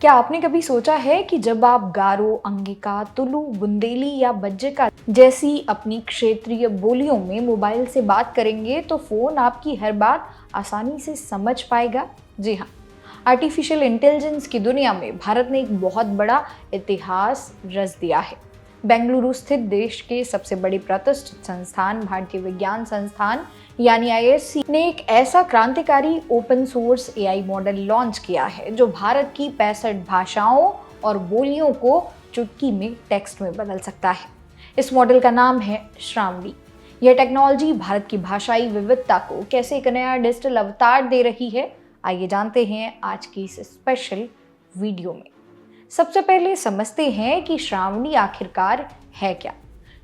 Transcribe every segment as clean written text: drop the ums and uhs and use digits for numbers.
क्या आपने कभी सोचा है कि जब आप गारो, अंगिका, तुलु, बुंदेली या बज्जिका जैसी अपनी क्षेत्रीय बोलियों में मोबाइल से बात करेंगे तो फोन आपकी हर बात आसानी से समझ पाएगा? जी हाँ, आर्टिफिशियल इंटेलिजेंस की दुनिया में भारत ने एक बहुत बड़ा इतिहास रच दिया है। बेंगलुरु स्थित देश के सबसे बड़े प्रतिष्ठित संस्थान भारतीय विज्ञान संस्थान यानी आईआईएससी ने एक ऐसा क्रांतिकारी open source AI model launch किया है जो भारत की 65 भाषाओं और बोलियों को चुटकी में टेक्स्ट में बदल सकता है। इस मॉडल का नाम है श्रावणी। यह टेक्नोलॉजी भारत की भाषाई विविधता को कैसे एक नया डिजिटल अवतार दे रही है, आइए जानते हैं आज की इस स्पेशल वीडियो में। सबसे पहले समझते हैं कि श्रावणी आखिरकार है क्या।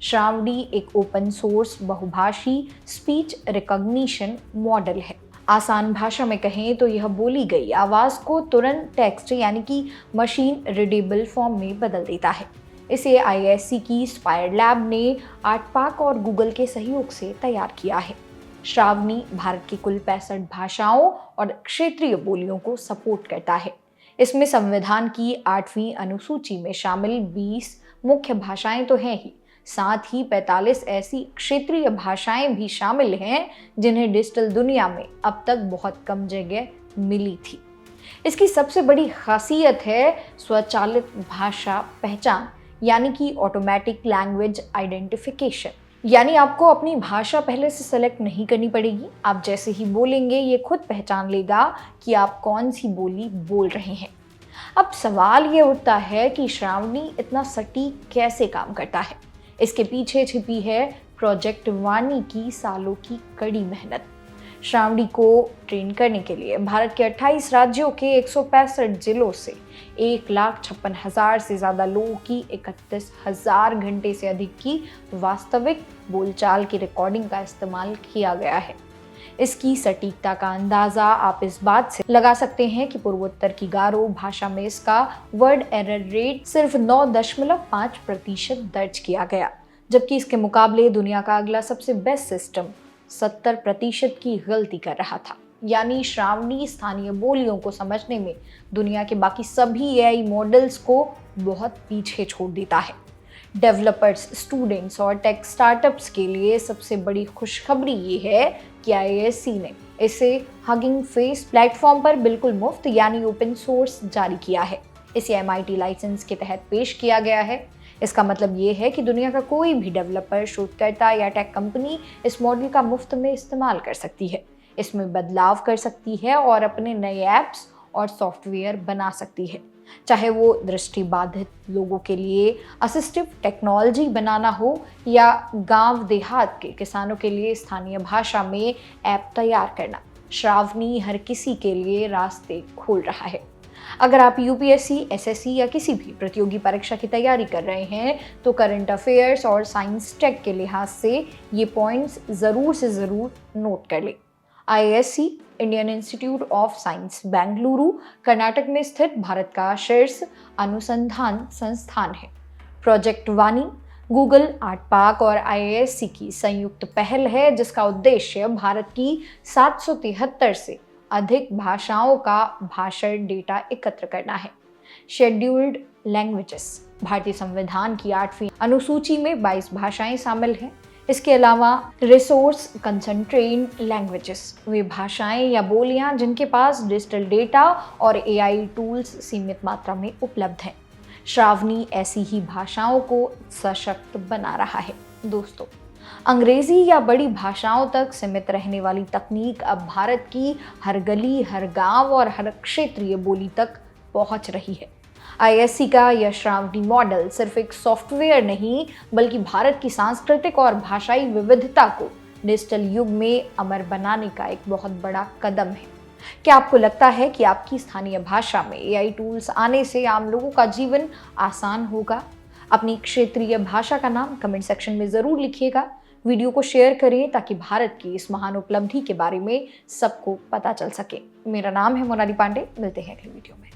श्रावणी एक ओपन सोर्स बहुभाषी स्पीच रिकॉग्निशन मॉडल है। आसान भाषा में कहें तो यह बोली गई आवाज को तुरंत टेक्स्ट यानी कि मशीन रीडेबल फॉर्म में बदल देता है। इसे आईआईएससी की स्पायर लैब ने आर्टपाक और गूगल के सहयोग से तैयार किया है। श्रावणी भारत की कुल 65 भाषाओं और क्षेत्रीय बोलियों को सपोर्ट करता है। इसमें संविधान की 8वीं अनुसूची में शामिल 20 मुख्य भाषाएं तो हैं ही, साथ ही 45 ऐसी क्षेत्रीय भाषाएं भी शामिल हैं जिन्हें डिजिटल दुनिया में अब तक बहुत कम जगह मिली थी। इसकी सबसे बड़ी खासियत है स्वचालित भाषा पहचान यानी कि ऑटोमेटिक लैंग्वेज आइडेंटिफिकेशन। यानी आपको अपनी भाषा पहले से सेलेक्ट नहीं करनी पड़ेगी। आप जैसे ही बोलेंगे ये खुद पहचान लेगा कि आप कौन सी बोली बोल रहे हैं। अब सवाल ये उठता है कि श्रावणी इतना सटीक कैसे काम करता है। इसके पीछे छिपी है प्रोजेक्ट वाणी की सालों की कड़ी मेहनत। श्रावणी को ट्रेन करने के लिए भारत के 28 राज्यों के 165 जिलों से 1,56,000 से ज़्यादा लोगों की 31,000 घंटे से अधिक की वास्तविक बोलचाल की रिकॉर्डिंग का इस्तेमाल किया गया है। इसकी सटीकता का अंदाज़ा आप इस बात से लगा सकते हैं कि पूर्वोत्तर की गारो भाषा में इसका वर्ड एरर रेट सिर्फ 9.5% दर्ज किया गया, जबकि इसके मुकाबले दुनिया का अगला सबसे बेस्ट सिस्टम 70% की गलती कर रहा था। यानी श्रावणी स्थानीय बोलियों को समझने में दुनिया के बाकी सभी एआई मॉडल्स को बहुत पीछे छोड़ देता है। डेवलपर्स, स्टूडेंट्स और टेक स्टार्टअप्स के लिए सबसे बड़ी खुशखबरी ये है कि आईआईएससी ने इसे हगिंग फेस प्लेटफॉर्म पर बिल्कुल मुफ्त यानी ओपन सोर्स जारी किया है। इसे एमआईटी लाइसेंस के तहत पेश किया गया है। इसका मतलब ये है कि दुनिया का कोई भी डेवलपर, शोधकर्ता या टेक कंपनी इस मॉडल का मुफ्त में इस्तेमाल कर सकती है, इसमें बदलाव कर सकती है और अपने नए ऐप्स और सॉफ्टवेयर बना सकती है। चाहे वो दृष्टिबाधित लोगों के लिए असिस्टिव टेक्नोलॉजी बनाना हो या गांव देहात के किसानों के लिए स्थानीय भाषा में ऐप तैयार करना, श्रावणी हर किसी के लिए रास्ते खोल रहा है। अगर आप यूपीएससी, एसएससी या किसी भी प्रतियोगी परीक्षा की तैयारी कर रहे हैं तो करंट अफेयर्स और साइंस टेक के लिहाज से ये पॉइंट्स ज़रूर से ज़रूर नोट कर लें। IISc Indian institute of science Bengaluru Karnataka में स्थित भारत का शीर्ष अनुसंधान संस्थान है। प्रोजेक्ट वाणी गूगल, आर्टपाक और आईआईएससी की संयुक्त पहल है जिसका उद्देश्य भारत की 773 से अधिक भाषाओं का भाषण डेटा एकत्र करना है। शेड्यूल्ड लैंग्वेजेस भारतीय संविधान की 8वीं अनुसूची में 22 भाषाएं शामिल हैं। इसके अलावा रिसोर्स कंसंट्रेंट लैंग्वेजेस वे भाषाएं या बोलियां जिनके पास डिजिटल डेटा और एआई टूल्स सीमित मात्रा में उपलब्ध हैं। श्रावणी ऐसी ही भाषाओं को सशक्त बना रहा है। दोस्तों, अंग्रेजी या बड़ी भाषाओं तक सीमित रहने वाली तकनीक अब भारत की हर गली, हर गांव और हर क्षेत्रीय बोली तक पहुंच रही है। आईआईएससी का यह श्रावणी मॉडल सिर्फ एक सॉफ्टवेयर नहीं बल्कि भारत की सांस्कृतिक और भाषाई विविधता को डिजिटल युग में अमर बनाने का एक बहुत बड़ा कदम है। क्या आपको लगता है कि आपकी स्थानीय भाषा में एआई टूल्स आने से आम लोगों का जीवन आसान होगा? अपनी क्षेत्रीय भाषा का नाम कमेंट सेक्शन में ज़रूर लिखिएगा। वीडियो को शेयर करें ताकि भारत की इस महान उपलब्धि के बारे में सबको पता चल सके। मेरा नाम है मोनाली पांडे। मिलते हैं अगले वीडियो में।